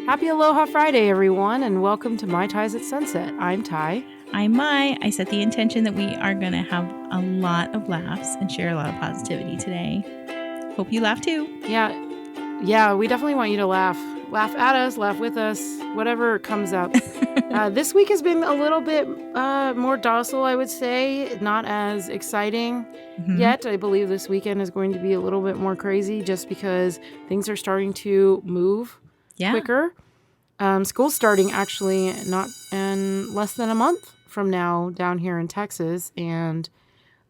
Happy Aloha Friday, everyone, and welcome to My Tais at Sunset. I'm Tai. I'm Mai. I set the intention that we are going to have a lot of laughs and share a lot of positivity today. Hope you laugh too. Yeah, we definitely want you to laugh. Laugh at us, laugh with us, whatever comes up. This week has been a little bit more docile, I would say. Not as exciting yet. I believe this weekend is going to be a little bit more crazy just because things are starting to move quicker. School's starting actually not in less than a month from now down here in Texas. And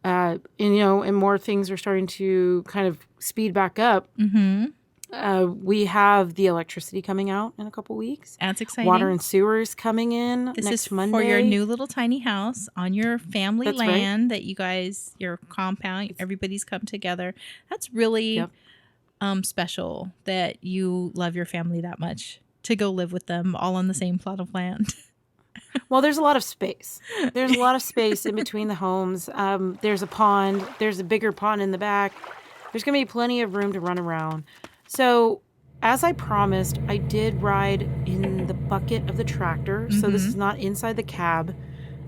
more things are starting to kind of speed back up. We have the electricity coming out in a couple weeks. That's exciting. Water and sewers coming in this next is Monday. For your new little tiny house on your family land that you guys, your compound, everybody's come together. That's really special that you love your family that much to go live with them all on the same plot of land. Well, there's a lot of space. There's a lot of space in between the homes. There's a pond. There's a bigger pond in the back. There's going to be plenty of room to run around. So, as I promised, I did ride in the bucket of the tractor. So this is not inside the cab,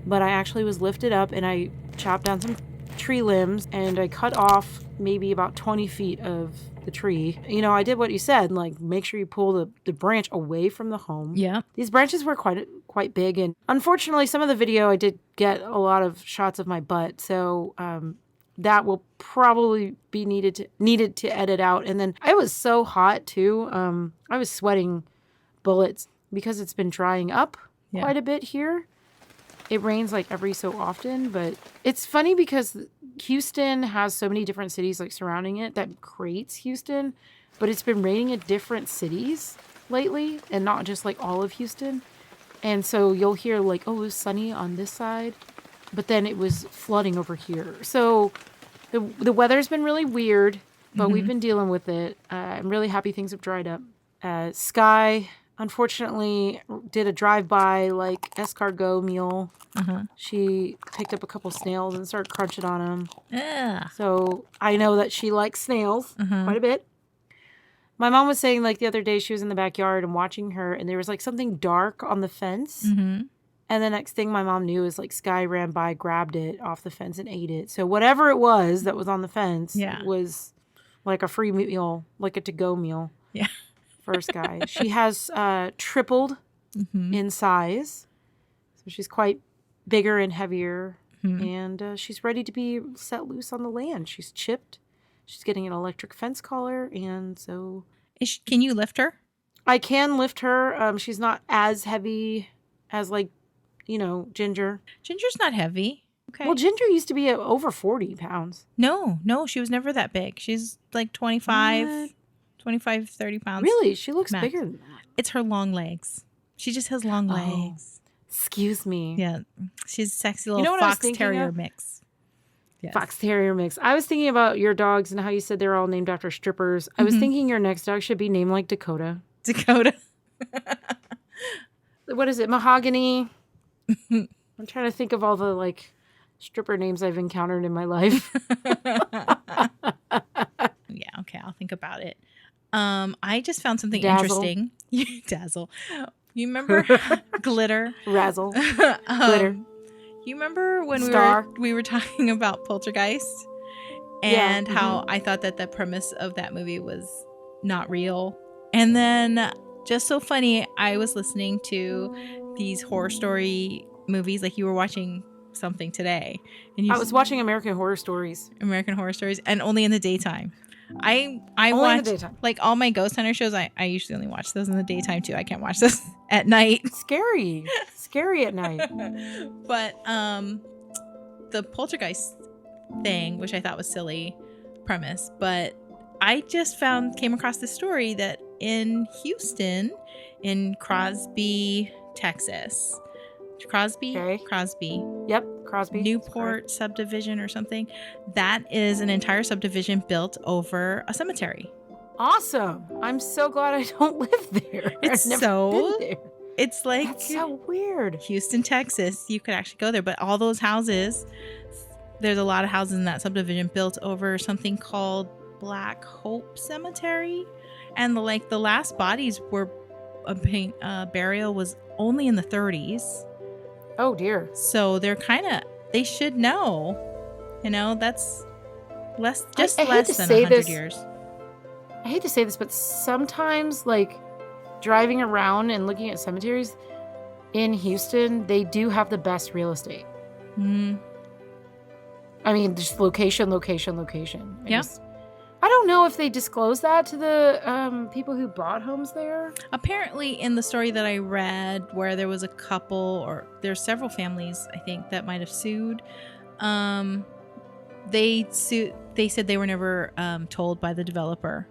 but I actually was lifted up and I chopped down some tree limbs and I cut off maybe about 20 feet of the tree. You know, I did what you said, like make sure you pull the branch away from the home. Yeah. These branches were quite big, and unfortunately some of the video I did get a lot of shots of my butt, so that will probably be needed to edit out. And then I was so hot too. I was sweating bullets because it's been drying up quite a bit here. It rains like every so often, but it's funny because Houston has so many different cities like surrounding it that creates Houston, but it's been raining in different cities lately and not just like all of Houston. And so you'll hear like, oh, it was sunny on this side, but then it was flooding over here. So the weather's been really weird, but we've been dealing with it. I'm really happy things have dried up. Sky, unfortunately, did a drive-by like escargot meal. She picked up a couple snails and started crunching on them. So I know that she likes snails quite a bit. My mom was saying like the other day she was in the backyard and watching her, and there was like something dark on the fence. And the next thing my mom knew is like Sky ran by, grabbed it off the fence and ate it. So whatever it was that was on the fence was like a free meal, like a to-go meal. Yeah. For Sky. She has tripled in size. So she's quite bigger and heavier. And she's ready to be set loose on the land. She's chipped. She's getting an electric fence collar. And so... Can you lift her? I can lift her. She's not as heavy as like, Ginger. Ginger's not heavy. Okay. Well, Ginger used to be over 40 pounds. No, she was never that big. She's like 25, 30 pounds. Really? She looks max. Bigger than that. It's her long legs. She just has long legs. Excuse me. Yeah. She's a sexy little fox terrier mix. Yes. Fox terrier mix. I was thinking about your dogs and how you said they're all named after strippers. I was thinking your next dog should be named like Dakota. What is it? Mahogany. I'm trying to think of all the like stripper names I've encountered in my life. Yeah, okay, I'll think about it. I just found something Dazzle. interesting. Dazzle. You remember Glitter? Razzle. Glitter. You remember when Star. we were talking about Poltergeist and how I thought that the premise of that movie was not real? And then just so funny, I was listening to these horror story movies like you were watching something today. And I was watching American Horror Stories. And only in the daytime. I watch like all my ghost hunter shows. I usually only watch those in the daytime too. I can't watch those at night. Scary at night. But the Poltergeist thing, which I thought was silly premise, but I just came across this story that in Houston, in Crosby, Texas. Crosby? Okay. Crosby. Yep, Crosby. Newport subdivision or something. That is an entire subdivision built over a cemetery. Awesome. I'm so glad I don't live there. It's I've never been there. It's like... That's so weird. Houston, Texas. You could actually go there. But all those houses, there's a lot of houses in that subdivision built over something called Black Hope Cemetery. And the last bodies were burial was only in the 30s. Oh dear. So they should know. That's less I hate to than say 100 this. years. I hate to say this, but sometimes, like, driving around and looking at cemeteries in Houston, they do have the best real estate. I mean, just location. Yeah. I don't know if they disclose that to the people who bought homes there. Apparently, in the story that I read, where there was a couple, or there's several families, I think, that might have sued. They said they were never told by the developer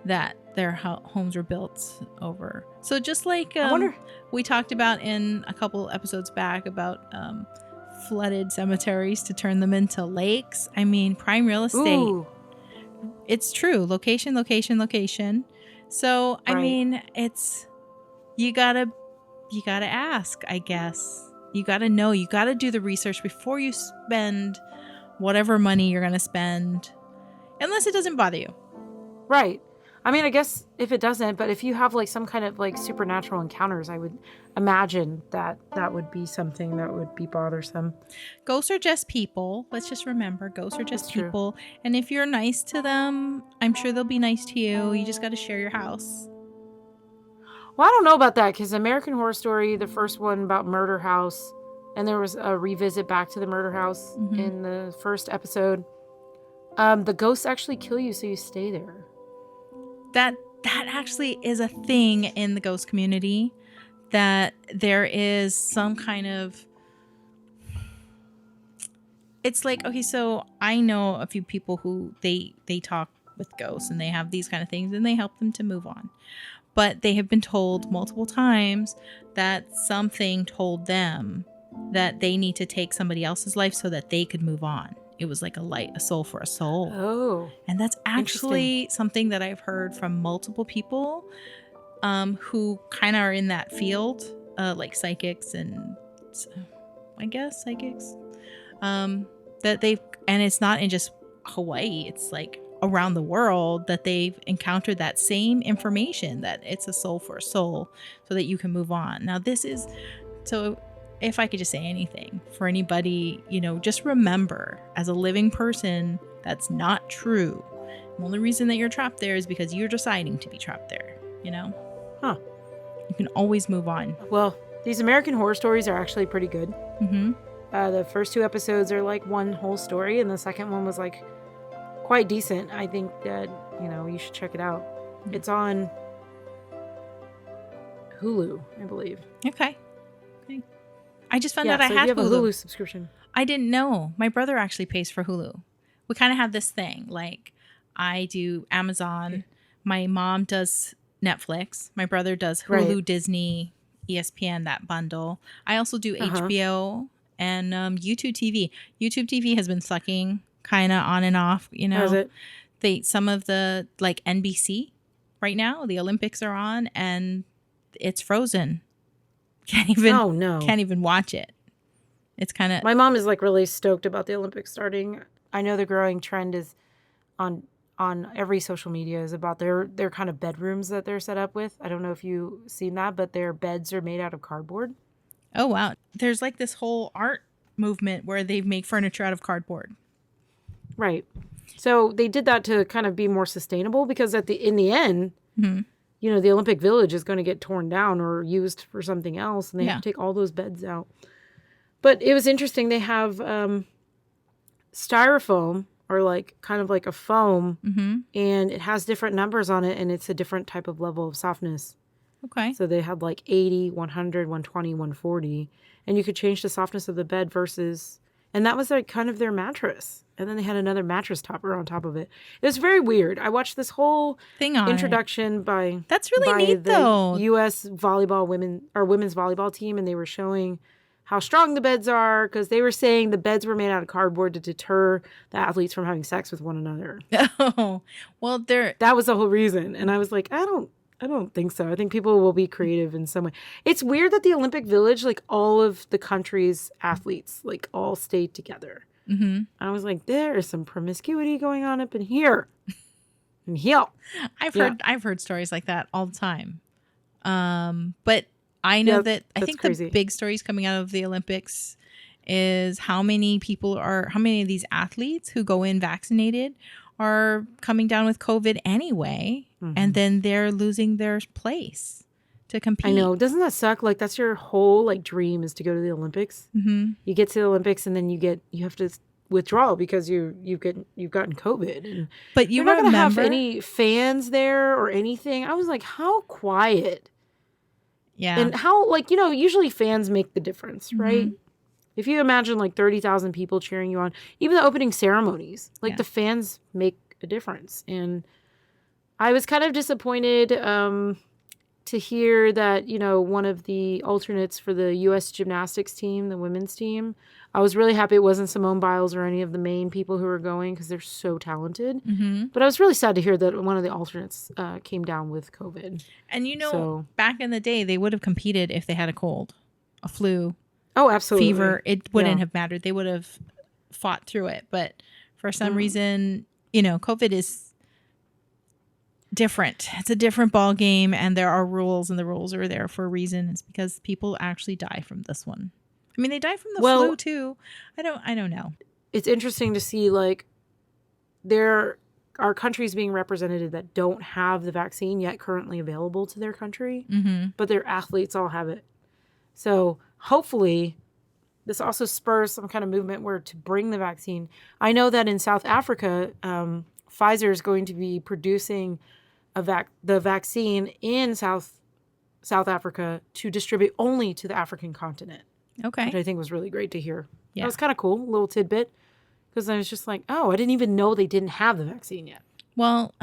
that their homes were built over. So just like I wonder. We talked about in a couple episodes back about flooded cemeteries to turn them into lakes. I mean, prime real estate. Ooh. It's true. Location. So, I mean, you gotta ask, I guess. You gotta know, you gotta do the research before you spend whatever money you're gonna spend, unless it doesn't bother you. Right. I mean, I guess if it doesn't, but if you have like some kind of like supernatural encounters, I would imagine that would be something that would be bothersome. Ghosts are just people. Let's just remember, ghosts are just That's true. people. And if you're nice to them, I'm sure they'll be nice to you. You just got to share your house. Well, I don't know about that, because American Horror Story, the first one about Murder House, and there was a revisit back to the Murder House in the first episode. The ghosts actually kill you, so you stay there. That actually is a thing in the ghost community, that there is some kind of, it's like, okay, so I know a few people who they talk with ghosts and they have these kind of things and they help them to move on. But they have been told multiple times that something told them that they need to take somebody else's life so that they could move on. It was like a soul for a soul. Oh. And that's actually something that I've heard from multiple people who kind of are in that field, like psychics and I guess psychics. That they've, and it's not in just Hawaii, it's like around the world, that they've encountered that same information, that it's a soul for a soul so that you can move on. Now so if I could just say anything for anybody, just remember, as a living person, that's not true. The only reason that you're trapped there is because you're deciding to be trapped there, Huh. You can always move on. Well, these American Horror Stories are actually pretty good. Mm-hmm. The first 2 episodes are like one whole story, and the second one was like quite decent. I think that, you should check it out. It's on Hulu, I believe. Okay. I just found out I had you have Hulu. a Hulu subscription. I didn't know. My brother actually pays for Hulu. We kind of have this thing. Like, I do Amazon. My mom does Netflix. My brother does Hulu, Right. Disney, ESPN, that bundle. I also do HBO and YouTube TV. YouTube TV has been sucking kind of on and off, Has it? Some of the, like, NBC right now, the Olympics are on and it's frozen. Can't even watch it. It's kind of, My mom is like really stoked about the Olympics starting. I know the growing trend is on every social media is about their kind of bedrooms that they're set up with. I don't know if you've seen that, but their beds are made out of cardboard. oh wow. There's like this whole art movement where they make furniture out of cardboard. Right. So they did that to kind of be more sustainable, because in the end, the Olympic Village is going to get torn down or used for something else, and they have to take all those beds out. But it was interesting. They have styrofoam, or like kind of like a foam, and it has different numbers on it, and it's a different type of level of softness. Okay. So they had like 80, 100, 120, 140, and you could change the softness of the bed and that was like kind of their mattress. And then they had another mattress topper on top of it. It was very weird. I watched this whole thing on introduction by that's really neat, the though. U.S. women's volleyball team, and they were showing how strong the beds are, because they were saying the beds were made out of cardboard to deter the athletes from having sex with one another. Oh, well, that was the whole reason. And I was like, I don't think so. I think people will be creative in some way. It's weird that the Olympic Village, like all of the country's athletes, like all stayed together. Mm-hmm. I was like, there is some promiscuity going on up in here. And here. I've heard stories like that all the time. But I know that I think crazy. the big stories coming out of the Olympics is how many of these athletes who go in vaccinated are coming down with COVID anyway, and then they're losing their place to compete. I know. Doesn't that suck? Like, that's your whole like dream, is to go to the Olympics. Mm-hmm. You get to the Olympics and then you have to withdraw because you've gotten COVID. And but you're not going to have any fans there or anything. I was like, how quiet. Yeah. And how, like, usually fans make the difference, right? If you imagine like 30,000 people cheering you on, even the opening ceremonies, like the fans make a difference. And I was kind of disappointed to hear that, one of the alternates for the U.S. gymnastics team, the women's team, I was really happy it wasn't Simone Biles or any of the main people who were going, because they're so talented. But I was really sad to hear that one of the alternates came down with COVID. And back in the day, they would have competed if they had a cold, a flu. Oh, absolutely. Fever. It wouldn't have mattered. They would have fought through it. But for some reason, COVID is different. It's a different ball game, and there are rules, and the rules are there for a reason. It's because people actually die from this one. I mean, they die from the flu too. I don't know. It's interesting to see, like, there are countries being represented that don't have the vaccine yet currently available to their country, but their athletes all have it. So hopefully this also spurs some kind of movement where to bring the vaccine. I know that in South Africa, Pfizer is going to be producing the vaccine in South Africa to distribute only to the African continent. Okay. Which I think was really great to hear. Yeah. That was kind of cool, a little tidbit, because I was just like, oh, I didn't even know they didn't have the vaccine yet. Well,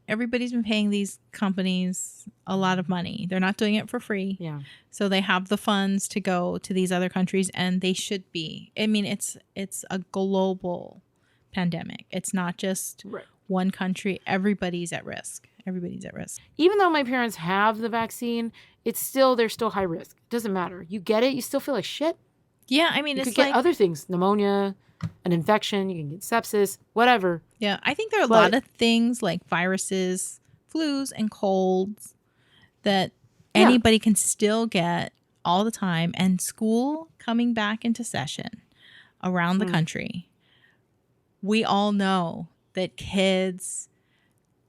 everybody's been paying these companies a lot of money. They're not doing it for free. Yeah. So they have the funds to go to these other countries, and they should be. I mean, it's a global pandemic. It's not just one country. Everybody's at risk. Even though my parents have the vaccine, they're still high risk. It doesn't matter. You get it, you still feel like shit. Yeah, I mean, you could get other things, pneumonia, an infection, you can get sepsis, whatever. Yeah, I think there are a lot of things like viruses, flus, and colds that anybody can still get all the time. And school coming back into session around the country, we all know that kids,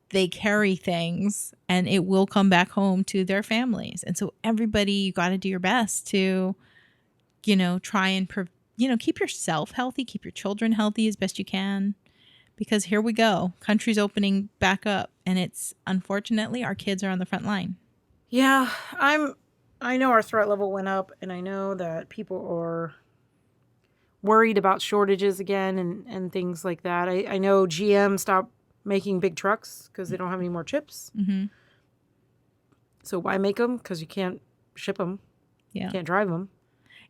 they carry things and it will come back home to their families. And so everybody, you got to do your best to, try and, keep yourself healthy, keep your children healthy as best you can, because here we go. Country's opening back up, and it's unfortunately our kids are on the front line. Yeah, I know our threat level went up, and I know that people are worried about shortages again and things like that. I know GM stopped making big trucks because they don't have any more chips. So why make them? Because you can't ship them. Yeah. You can't drive them.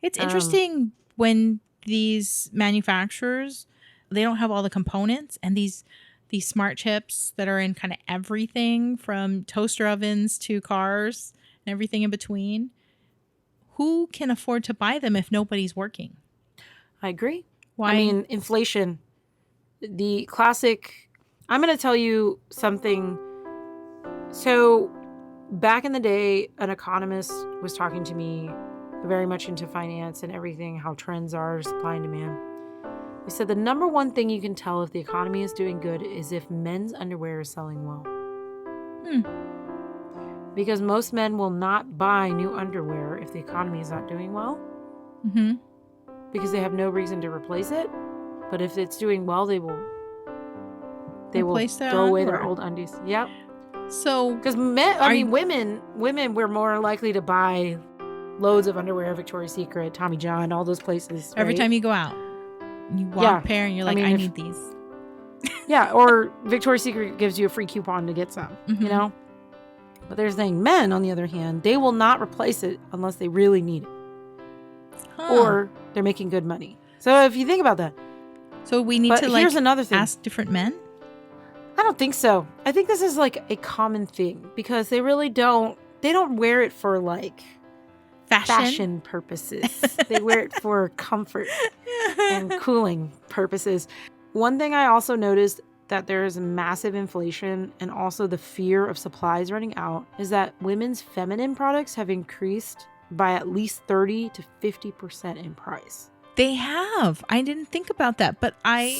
It's interesting when these manufacturers, they don't have all the components, and these smart chips that are in kind of everything from toaster ovens to cars and everything in between. Who can afford to buy them if nobody's working? I agree. Why? I mean, inflation. The classic... I'm going to tell you something. So back in the day, an economist was talking to me, very much into finance and everything, how trends are, supply and demand. He said the number one thing you can tell if the economy is doing good is if men's underwear is selling well. Because most men will not buy new underwear if the economy is not doing well. Because they have no reason to replace it. But if it's doing well, they will throw away their old undies. Yep. So, because women were more likely to buy loads of underwear, Victoria's Secret, Tommy John, all those places. Right? Every time you go out, you walk a pair and you're like, I need these. Yeah, or Victoria's Secret gives you a free coupon to get some, But they're saying men, on the other hand, they will not replace it unless they really need it. Or they're making good money. So if you think about that. So we need to here's another thing. Ask different men? I don't think so. I think this is like a common thing because they really don't wear it for like fashion purposes. They wear it for comfort and cooling purposes. One thing I also noticed that there is massive inflation and also the fear of supplies running out is that women's feminine products have increased by at least 30 to 50% in price. They have. I didn't think about that, but I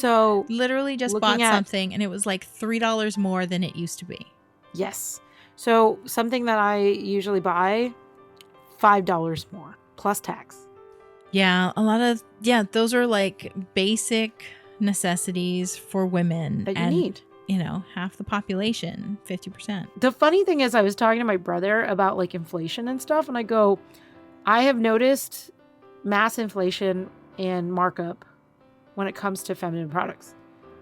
literally just bought something and it was like $3 more than it used to be. Yes. So something that I usually buy, $5 more plus tax. Yeah, those are like basic necessities for women that you need. You know, half the population, 50%. The funny thing is I was talking to my brother about like inflation and stuff, and I go, I have noticed mass inflation and markup when it comes to feminine products.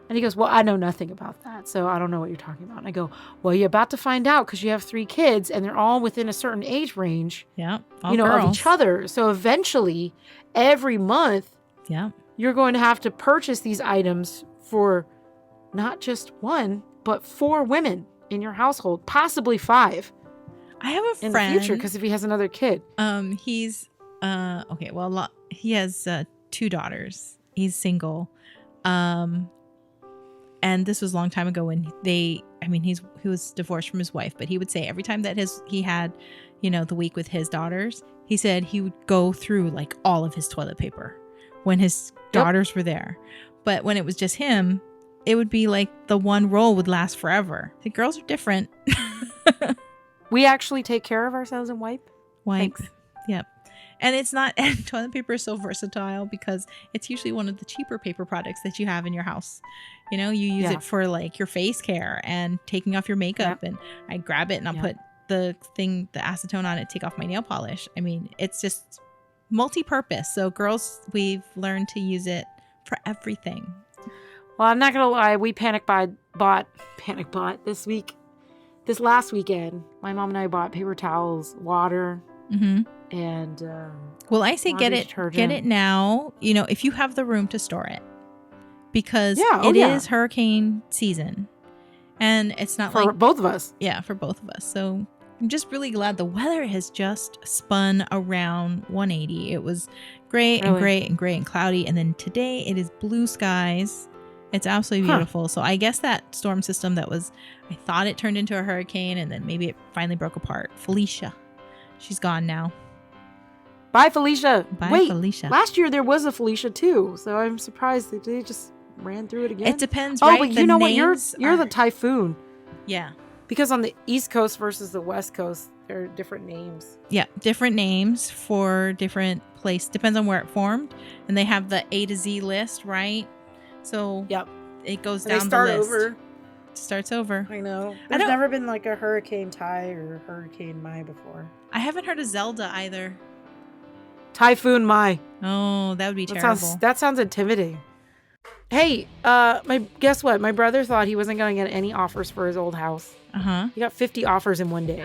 And he goes, well, I know nothing about that, so I don't know what you're talking about. And I go, well, you're about to find out because you have 3 kids and they're all within a certain age range, of each other. So eventually, every month, you're going to have to purchase these items for not just 1, but 4 women in your household, possibly 5. I have a friend in the future because if he has another kid. He's he has 2 daughters. He's single. And this was a long time ago when he was divorced from his wife, but he would say every time that he had, the week with his daughters, he said he would go through like all of his toilet paper when his daughters were there. But when it was just him, it would be like the one roll would last forever. The girls are different. We actually take care of ourselves and wipe. Thanks. Yep. And it's not, and toilet paper is so versatile because it's usually one of the cheaper paper products that you have in your house. You use it for like your face care and taking off your makeup. And I grab it and I'll put the acetone on it, take off my nail polish. I mean, it's just multi-purpose. So girls, we've learned to use it for everything. Well, I'm not going to lie. We panic bought this last weekend. My mom and I bought paper towels, water, and well, I say get it now, if you have the room to store it, because it is hurricane season and it's not for both of us. For both of us. So I'm just really glad the weather has just spun around 180. It was gray and gray and gray and cloudy, and then today it is blue skies. It's absolutely beautiful. So I guess that storm system I thought it turned into a hurricane and then maybe it finally broke apart. Felicia. She's gone now. Bye, Felicia. Wait, Felicia. Last year there was a Felicia too, so I'm surprised that they just ran through it again. It depends, right? Oh, but you know what? You're the typhoon. Yeah. Because on the East Coast versus the West Coast, there are different names. Yeah, different names for different place. Depends on where it formed. And they have the A to Z list, right? So it goes down the list. Over. Starts over. I know. There's never been like a Hurricane Tai or Hurricane Mai before. I haven't heard of Zelda either. Typhoon Mai. Oh, that would be terrible. That sounds intimidating. Hey, guess what? My brother thought he wasn't going to get any offers for his old house. He got 50 offers in one day.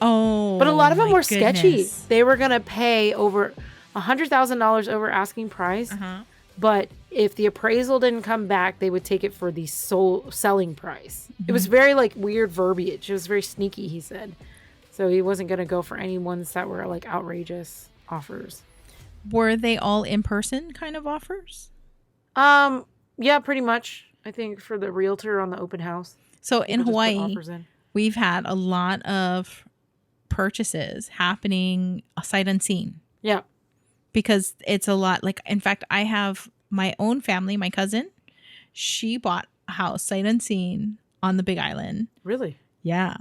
Oh, but a lot of them were sketchy. They were going to pay over $100,000 over asking price. But if the appraisal didn't come back, they would take it for the selling price. It was very like weird verbiage. It was very sneaky, he said. So he wasn't going to go for any ones that were like outrageous offers. Were they all in-person kind of offers? Yeah, pretty much. I think for the realtor on the open house. So in Hawaii, we've had a lot of purchases happening sight unseen. Yeah. Because it's a lot. Like, in fact, I have my own family, my cousin. She bought a house sight unseen on the Big Island. Really? Yeah.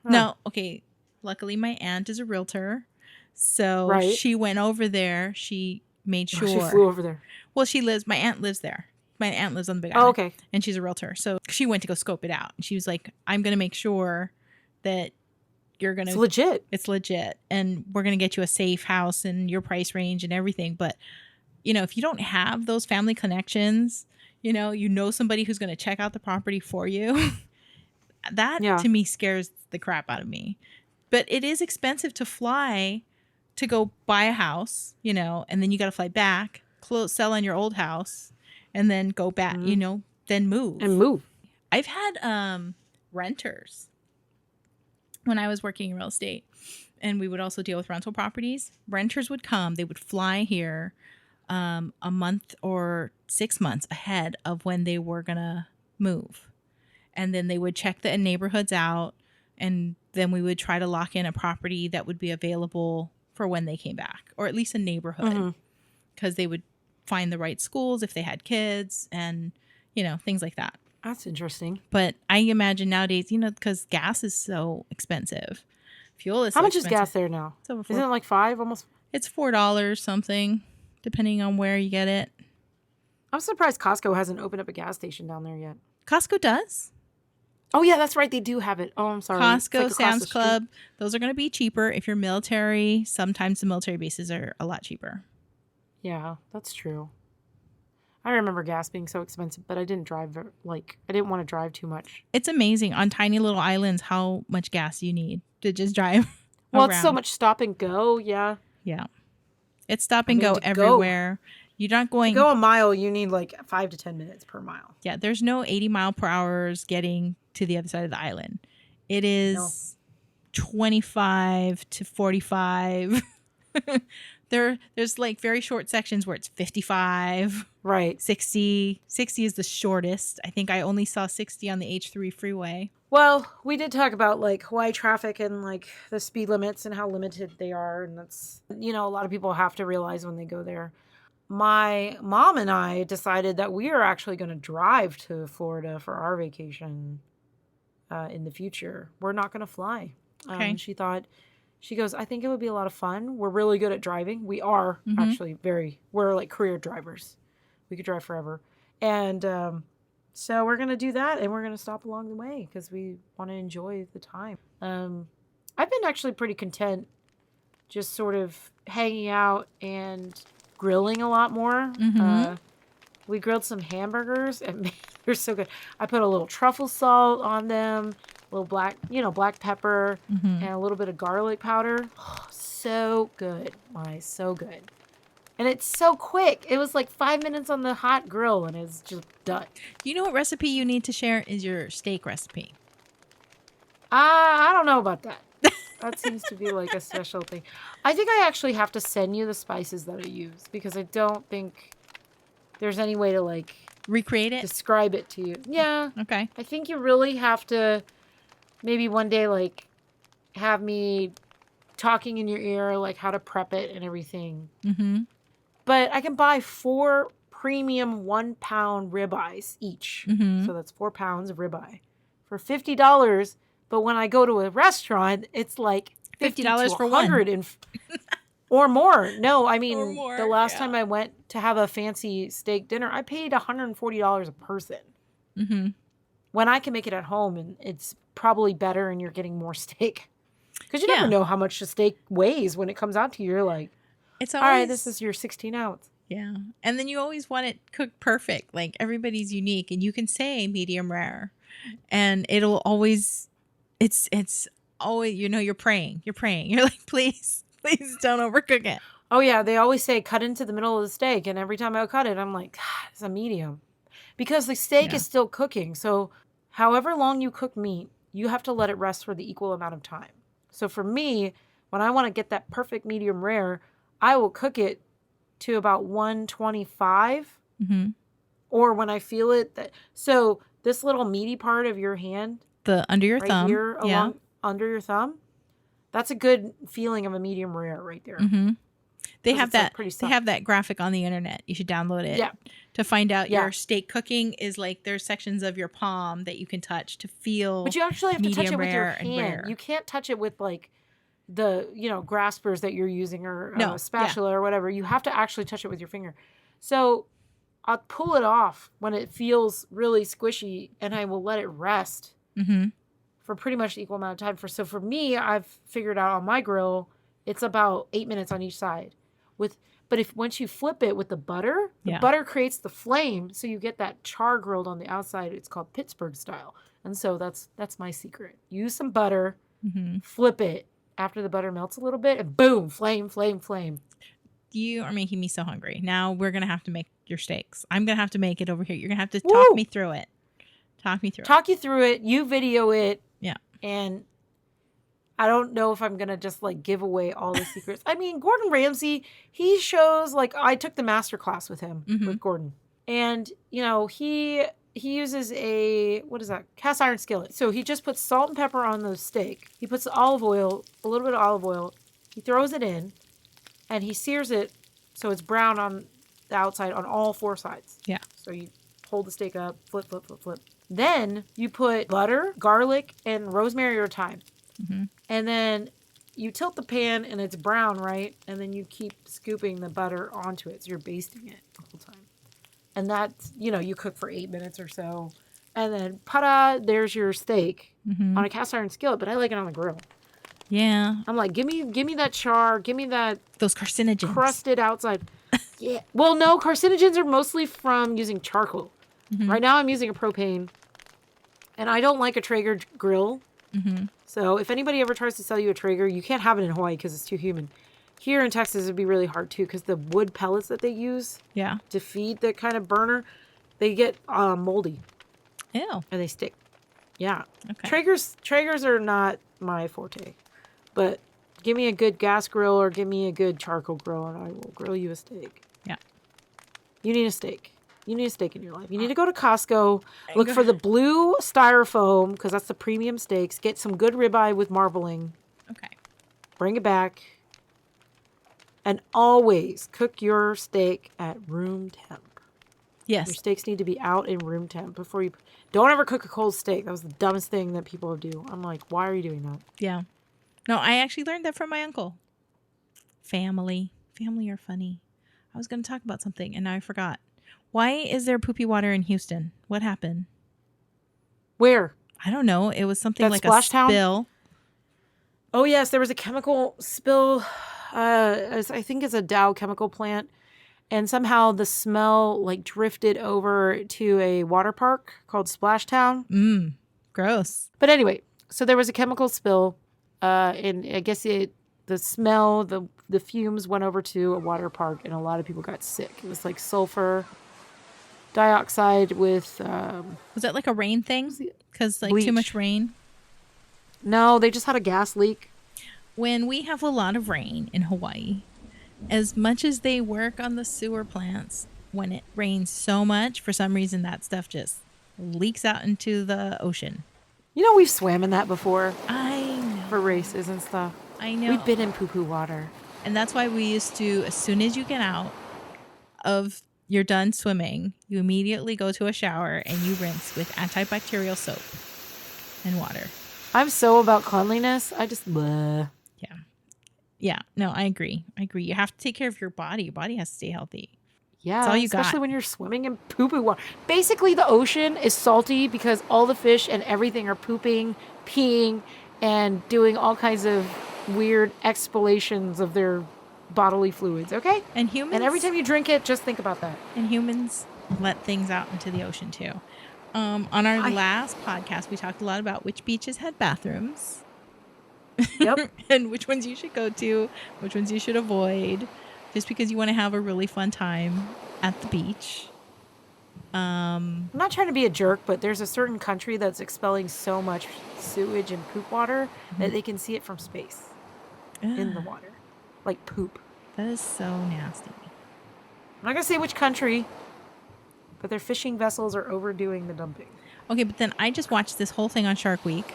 No, okay. Luckily, my aunt is a realtor. So she went over there. She made sure. She flew over there. Well, my aunt lives there. My aunt lives on the Big Island. Oh, okay. And she's a realtor. So she went to go scope it out. And she was like, I'm going to make sure that you're going to. It's legit. It's legit. And we're going to get you a safe house and your price range and everything. But, if you don't have those family connections, you know somebody who's going to check out the property for you. That to me scares the crap out of me. But it is expensive to fly to go buy a house, and then you got to fly back, sell on your old house, and then go back, then move. And move. I've had renters when I was working in real estate, and we would also deal with rental properties. Renters would come. They would fly here a month or 6 months ahead of when they were going to move. And then they would check the neighborhoods out, and then we would try to lock in a property that would be available for when they came back, or at least a neighborhood, because they would find the right schools if they had kids and, things like that. That's interesting. But I imagine nowadays, because gas is so expensive. Fuel is How so much expensive. is gas there now? It's over Isn't it like $5 almost? It's $4 something, depending on where you get it. I'm surprised Costco hasn't opened up a gas station down there yet. Costco does. Oh, yeah, that's right. They do have it. Oh, I'm sorry. Costco, Sam's Club, those are going to be cheaper. If you're military, sometimes the military bases are a lot cheaper. Yeah, that's true. I remember gas being so expensive, but I didn't I didn't want to drive too much. It's amazing on tiny little islands how much gas you need to just drive Well, around. It's so much stop and go. Yeah. Yeah. It's stop and go everywhere. You're not going. To go a mile, you need like 5 to 10 minutes per mile. Yeah, there's no 80 mile per hours getting to the other side of the island. It is 25 to 45. There's like very short sections where it's 55. Right. 60. 60 is the shortest. I think I only saw 60 on the H3 freeway. Well, we did talk about like Hawaii traffic and like the speed limits and how limited they are. And that's, a lot of people have to realize when they go there. My mom and I decided that we are actually going to drive to Florida for our vacation in the future. We're not going to fly. Okay. She goes, I think it would be a lot of fun. We're really good at driving. We are actually we're like career drivers. We could drive forever. And so we're going to do that, and we're going to stop along the way because we want to enjoy the time. I've been actually pretty content just sort of hanging out and grilling a lot more. We grilled some hamburgers, and man, they're so good. I put a little truffle salt on them, a little black pepper, and a little bit of garlic powder. Oh, so good. So good. And it's so quick. It was like 5 minutes on the hot grill, and it's just done. You know what recipe you need to share is your steak recipe. I don't know about that. That seems to be like a special thing. I think I actually have to send you the spices that I use because I don't think there's any way to like recreate it, describe it to you. Yeah. Okay. I think you really have to maybe one day like have me talking in your ear like how to prep it and everything. But I can buy 4 premium 1-pound ribeyes each. So that's 4 pounds of ribeye for $50. But when I go to a restaurant, it's like $50 for one. Or more. No, I mean, more, the last time I went to have a fancy steak dinner, I paid $140 a person. When I can make it at home, and it's probably better and you're getting more steak. Because you never know how much the steak weighs when it comes out to you. You're like, it's always, all right, this is your 16 ounce. Yeah. And then you always want it cooked perfect. Like everybody's unique, and you can say medium rare, and it'll always, it's always, you're praying. You're like, please don't overcook it. Oh yeah. They always say cut into the middle of the steak. And every time I cut it, I'm like, God, it's a medium because the steak is still cooking. So however long you cook meat, you have to let it rest for the equal amount of time. So for me, when I want to get that perfect medium rare, I will cook it to about 125 or when I feel it. So this little meaty part of your hand, the under your right thumb, here under your thumb, that's a good feeling of a medium rare right there. They have that. Like they have that graphic on the internet. You should download it. To find out your steak cooking is like there's sections of your palm that you can touch to feel. But you actually have to touch it with your hand. You can't touch it with like the graspers that you're using or a spatula or whatever. You have to actually touch it with your finger. So I'll pull it off when it feels really squishy, and I will let it rest for pretty much the equal amount of time. So for me, I've figured out on my grill, it's about 8 minutes on each side. But once you flip it with the butter butter creates the flame, so you get that char grilled on the outside. It's called Pittsburgh style, and so that's my secret. Use some butter, flip it after the butter melts a little bit, and boom, flame. You are making me so hungry. Now we're gonna have to make your steaks. I'm gonna have to make it over here. You're gonna have to talk me through it. Talk you through it. You video it. Yeah. And I don't know if I'm going to just like give away all the secrets. I mean, Gordon Ramsay, he shows like I took the master class with him, with Gordon. And, you know, he uses a, what is that? Cast iron skillet. So he just puts salt and pepper on the steak. He puts olive oil, a little bit of olive oil. He throws it in and he sears it so it's brown on the outside on all 4 sides. Yeah. So you hold the steak up, flip, flip, flip, flip. Then you put butter, garlic, and rosemary or thyme. And then you tilt the pan and it's brown, right? And then you keep scooping the butter onto it. So you're basting it the whole time. And that's, you know, you cook for 8 minutes or so. And then, ta-da, there's your steak on a cast iron skillet. But I like it on the grill. Yeah. I'm like, give me that char. Give me that. Those carcinogens. Crusted outside. Yeah. Well, no, carcinogens are mostly from using charcoal. Right now I'm using a propane. And I don't like a Traeger grill. So if anybody ever tries to sell you a Traeger, you can't have it in Hawaii because it's too humid. Here in Texas, it'd be really hard too because the wood pellets that they use to feed that kind of burner, they get moldy. Ew. And they stick. Yeah. Okay. Traegers are not my forte. But give me a good gas grill or give me a good charcoal grill and I will grill you a steak. Yeah. You need a steak. You need a steak in your life. You need to go to Costco, look for the blue styrofoam, because that's the premium steaks. Get some good ribeye with marbling. Okay. Bring it back. And always cook your steak at room temp. Yes. Your steaks need to be out in room temp before you... Don't ever cook a cold steak. That was the dumbest thing that people do. I'm like, why are you doing that? Yeah. No, I actually learned that from my uncle. Family are funny. I was going to talk about something, and now I forgot. Why is there poopy water in Houston? What happened? Where? I don't know. It was something like Splash a Town? spill. Oh, yes. There was a chemical spill. I think it's a Dow chemical plant. And somehow the smell like drifted over to a water park called Splash Town. Gross. But anyway, so there was a chemical spill. And I guess the smell, the fumes went over to a water park and a lot of people got sick. It was like sulfur dioxide with... was that like a rain thing? Because like bleach. too much rain? No, they just had a gas leak. When we have a lot of rain in Hawaii, as much as they work on the sewer plants, when it rains so much, for some reason that stuff just leaks out into the ocean. You know, we've swam in that before. I know. For races and stuff. I know. We've been in poo-poo water. And that's why we used to, as soon as you get out of you're done swimming, you immediately go to a shower and you rinse with antibacterial soap and water. I'm so about cleanliness. I just... bleh. Yeah. Yeah. No, I agree. You have to take care of your body. Your body has to stay healthy. Yeah, that's all you especially got. when you're swimming in poo-poo water. Basically, the ocean is salty because all the fish and everything are pooping, peeing, and doing all kinds of weird exhalations of their bodily fluids, okay? And humans... And every time you drink it, just think about that. And humans let things out into the ocean, too. On our last podcast, we talked a lot about which beaches had bathrooms. Yep. And which ones you should go to, which ones you should avoid, just because you want to have a really fun time at the beach. I'm not trying to be a jerk, but there's a certain country that's expelling so much sewage and poop water that they can see it from space in the water. Like poop. That is so nasty. I'm not going to say which country, but their fishing vessels are overdoing the dumping. Okay, but then I just watched this whole thing on Shark Week.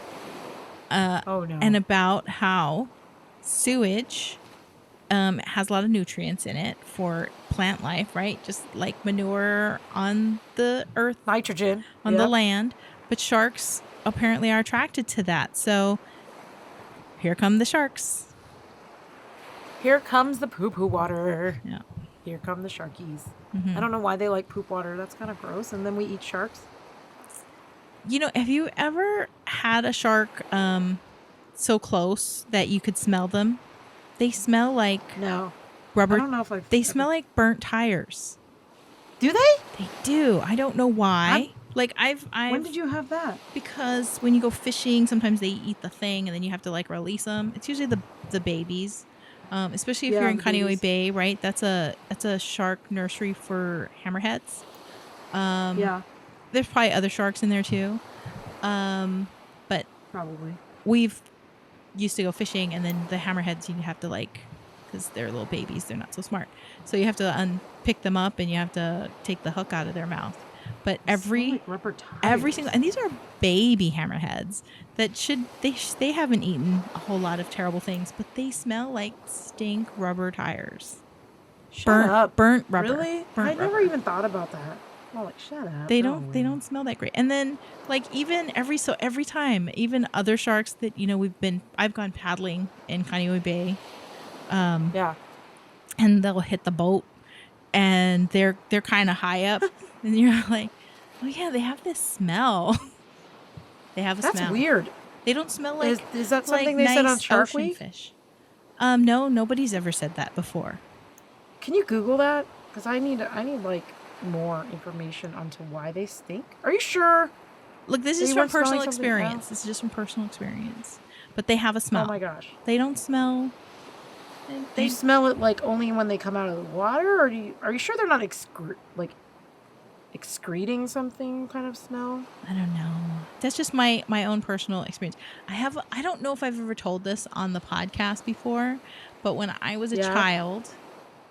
Oh, no. And about how sewage has a lot of nutrients in it for plant life, right? Just like manure on the earth. Nitrogen. On the land. But sharks apparently are attracted to that. So here come the sharks. Here comes the poo-poo water. Yeah. Here come the sharkies. Mm-hmm. I don't know why they like poop water. That's kind of gross. And then we eat sharks. You know, have you ever had a shark so close that you could smell them? They smell like rubber. I don't know if I've They smell like burnt tires. Do they? They do. I don't know why. I've when did you have that? Because when you go fishing, sometimes they eat the thing and then you have to like release them. It's usually the babies. Especially if you're in Kaneohe Bay, right? That's a shark nursery for hammerheads. Yeah. There's probably other sharks in there too. But probably used to go fishing, and then the hammerheads, you have to like, because they're little babies, they're not so smart. So you have to pick them up, and you have to take the hook out of their mouth. But every single, and these are baby hammerheads that they haven't eaten a whole lot of terrible things, but they smell like stink rubber tires. Shut up. Burnt rubber. Really? Burnt I never rubber. even thought about that. Oh, like, shut up. They don't smell that great. And then like even every time, even other sharks that, I've gone paddling in Kaneohe Bay. Yeah. And they'll hit the boat, and they're kind of high up, and you're like, oh yeah, they have this smell. They have a smell. That's weird. They don't smell like. Is that something like they said on nice Shark ocean Week? Fish. No, nobody's ever said that before. Can you Google that? Because I need like more information onto why they stink. Are you sure? Look, this is from personal experience. This is just from personal experience. But they have a smell. Oh my gosh. They don't smell. Do you smell it like only when they come out of the water, or are you sure they're not excreting something kind of smell? I don't know. That's just my own personal experience. I don't know if I've ever told this on the podcast before, but when I was a child,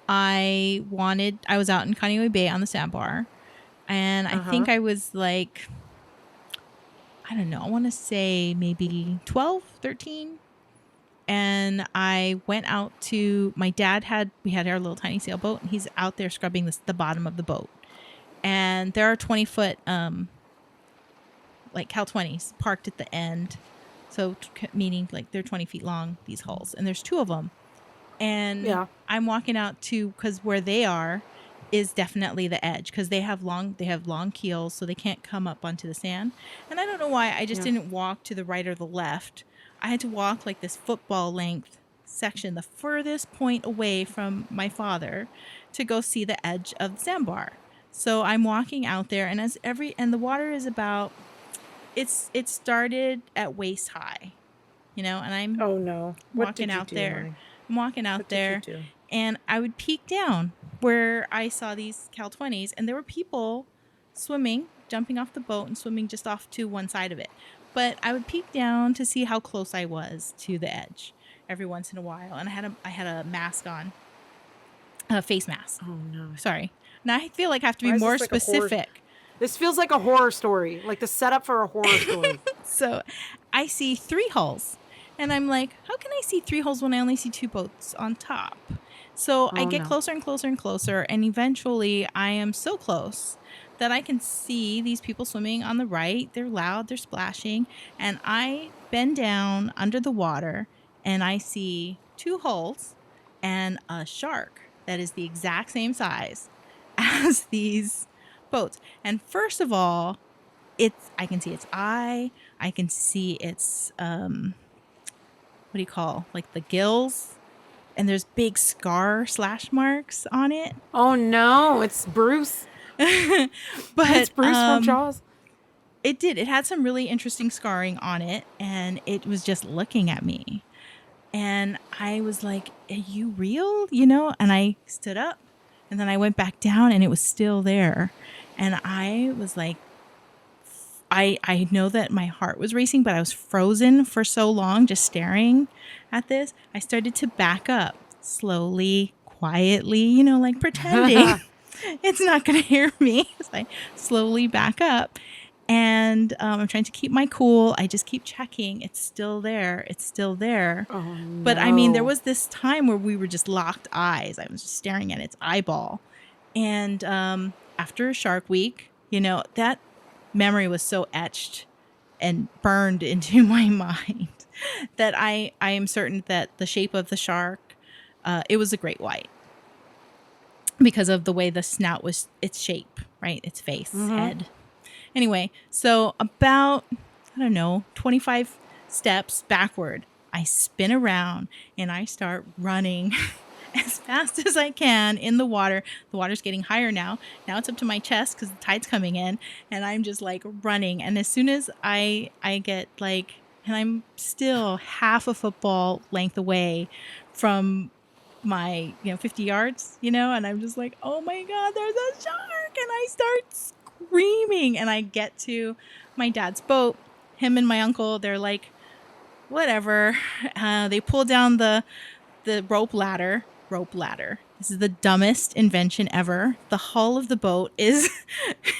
I was out in Kaneohe Bay on the sandbar, and I think I was like, I don't know, I want to say maybe 12, 13. And I went out to, we had our little tiny sailboat, and he's out there scrubbing the bottom of the boat. And there are 20-foot, like Cal 20s parked at the end. So meaning like they're 20 feet long, these hulls. And there's 2 of them. And I'm walking out because where they are is definitely the edge, because they have long keels, so they can't come up onto the sand. And I don't know why I just didn't walk to the right or the left. I had to walk like this football length section, the furthest point away from my father, to go see the edge of the sandbar. So I'm walking out there, and and the water is about, it started at waist high, and I'm walking out there. I'm walking out there, and I would peek down where I saw these Cal 20s, and there were people swimming, jumping off the boat and swimming just off to one side of it. But I would peek down to see how close I was to the edge every once in a while. And I had a mask on, a face mask. Oh, no. Sorry. Now I feel like I have to be more specific. This feels like a horror story, like the setup for a horror story. So I see 3 hulls. And I'm like, how can I see 3 hulls when I only see 2 boats on top? So I get closer and closer and closer. And eventually I am so close that I can see these people swimming on the right. They're loud, they're splashing, and I bend down under the water, and I see 2 hulls and a shark that is the exact same size as these boats. And first of all, I can see its eye, I can see its what do you call, like the gills, and there's big scar/slash marks on it. Oh no, it's Bruce. But it's Bruce from Jaws. It had some really interesting scarring on it, and it was just looking at me, and I was like, are you real? And I stood up, and then I went back down, and it was still there. And I was like, I know that my heart was racing, but I was frozen for so long just staring at this. I started to back up slowly, quietly, like pretending it's not going to hear me. So I slowly back up, and I'm trying to keep my cool. I just keep checking. It's still there. It's still there. Oh, no. But I mean, there was this time where we were just locked eyes. I was just staring at its eyeball. And after Shark Week, that memory was so etched and burned into my mind that I am certain that the shape of the shark, it was a great white, because of the way the snout was, its shape, right? Its face, head. Anyway, so about, 25 steps backward, I spin around and I start running as fast as I can in the water. The water's getting higher now. Now it's up to my chest because the tide's coming in, and I'm just like running. And as soon as I get like, and I'm still half a football length away from my 50 yards, and I'm just like, oh my God, there's a shark. And I start screaming, and I get to my dad's boat. Him and my uncle, they're like whatever. They pull down the rope ladder. This is the dumbest invention ever. The hull of the boat is,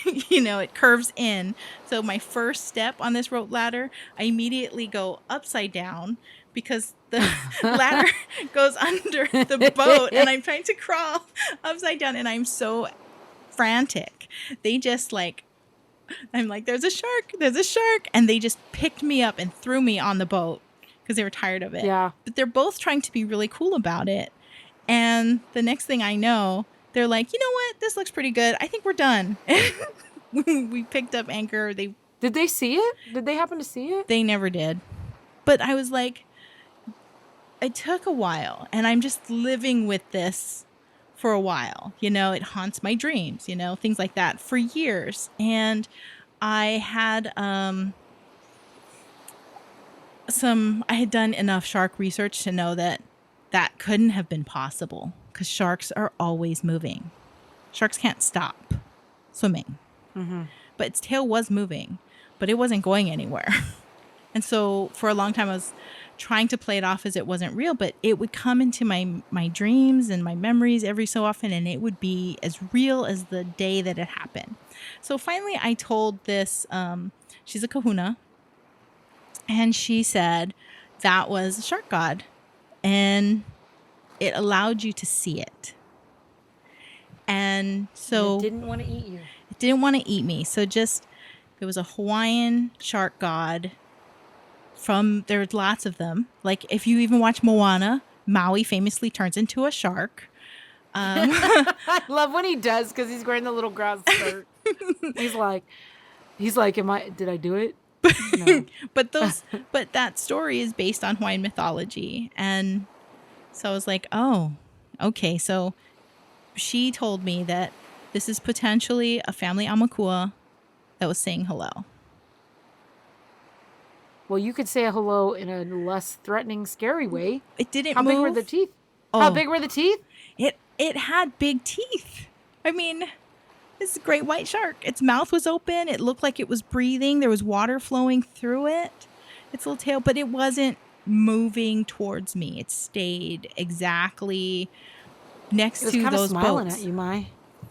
it curves in. So my first step on this rope ladder, I immediately go upside down because the ladder goes under the boat and I'm trying to crawl upside down and I'm so frantic. They just I'm like, there's a shark. And they just picked me up and threw me on the boat because they were tired of it. Yeah. But they're both trying to be really cool about it. And the next thing I know, they're like, you know what? This looks pretty good. I think we're done. We picked up anchor. Did they see it? Did they happen to see it? They never did. But I was like, it took a while. And I'm just living with this for a while. It haunts my dreams, things like that for years. And I had I had done enough shark research to know that couldn't have been possible because sharks are always moving. Sharks can't stop swimming. Mm-hmm. But its tail was moving, but it wasn't going anywhere. And so for a long time, I was trying to play it off as it wasn't real, but it would come into my dreams and my memories every so often, and it would be as real as the day that it happened. So finally, I told this, she's a kahuna, and she said that was a shark god, and it allowed you to see it. And so it didn't want to eat you. It didn't want to eat me. So it was a Hawaiian shark god. There's lots of them. Like if you even watch Moana, Maui famously turns into a shark. I love when he does because he's wearing the little grass skirt. He's like, did I do it? No. but that story is based on Hawaiian mythology. And so I was like, oh, okay. So she told me that this is potentially a family aumakua that was saying hello. Well, you could say a hello in a less threatening, scary way. It didn't How move. big were the teeth? Oh. How big were the teeth? It had big teeth. I mean, this is a great white shark. Its mouth was open. It looked like it was breathing. There was water flowing through it. Its little tail, but it wasn't moving towards me. It stayed exactly next to those boats. It was kind of smiling at you, Mai. It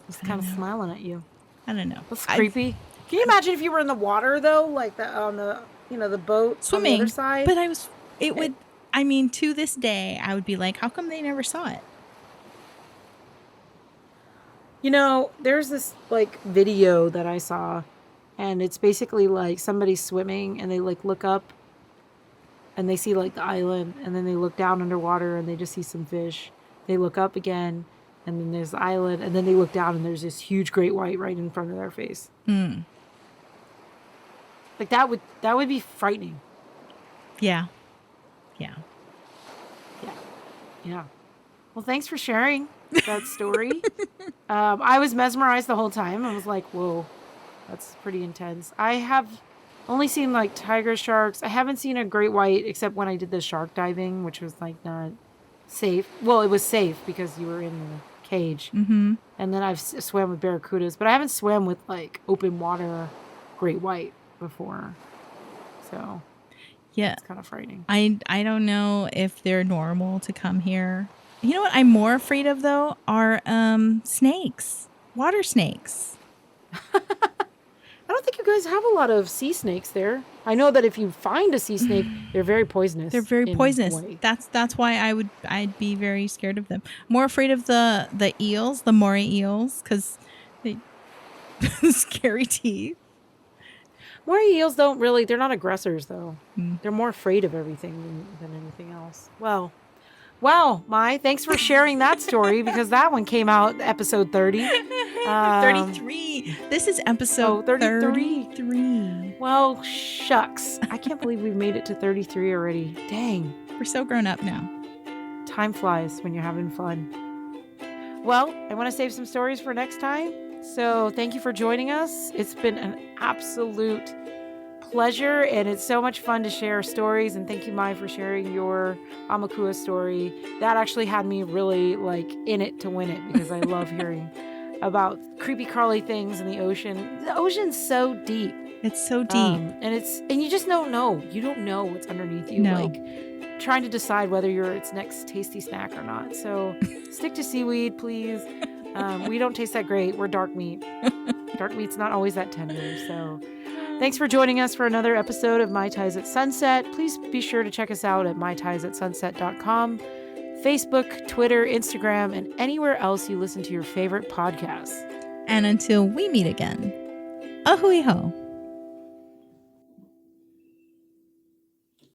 was kind of smiling at you. I don't know. That's creepy. Can you imagine if you were in the water though, like on the the boat swimming on the other side? But to this day, I would be like, how come they never saw it? There's this video that I saw, and it's basically like somebody swimming and they look up and they see the island, and then they look down underwater and they just see some fish. They look up again and then there's the island, and then they look down and there's this huge great white right in front of their face. Mm. That would be frightening. Yeah. Well, thanks for sharing that story. I was mesmerized the whole time. I was like, whoa, that's pretty intense. I have only seen tiger sharks. I haven't seen a great white except when I did the shark diving, which was not safe. Well, it was safe because you were in the cage. Mm-hmm. And then I've swam with barracudas, but I haven't swam with open water great white before. So yeah, it's kind of frightening. I don't know if they're normal to come here. You know what I'm more afraid of though are snakes, water snakes. I don't think you guys have a lot of sea snakes there. I know that if you find a sea snake, they're very poisonous. They're very poisonous. Hawaii. That's why I'd be very scared of them. More afraid of the eels, the moray eels, because they scary teeth. Moray eels they're not aggressors though. Mm. They're more afraid of everything than anything else. Well, wow, Mai, thanks for sharing that story because that one came out episode 30. 33. This is episode 33. Well, shucks. I can't believe we've made it to 33 already. Dang. We're so grown up now. Time flies when you're having fun. Well, I want to save some stories for next time. So thank you for joining us. It's been an absolute pleasure, and it's so much fun to share stories. And thank you, Mai, for sharing your Aumakua story. That actually had me really in it to win it because I love hearing about creepy crawly things in the ocean. The ocean's so deep. It's so deep. And you just don't know. You don't know what's underneath you. No. Like trying to decide whether you're its next tasty snack or not. So stick to seaweed, please. We don't taste that great. We're dark meat. Dark meat's not always that tender. So thanks for joining us for another episode of My Tais at Sunset. Please be sure to check us out at mytaisatsunset.com, Facebook, Twitter, Instagram, and anywhere else you listen to your favorite podcasts. And until we meet again, a hui hou.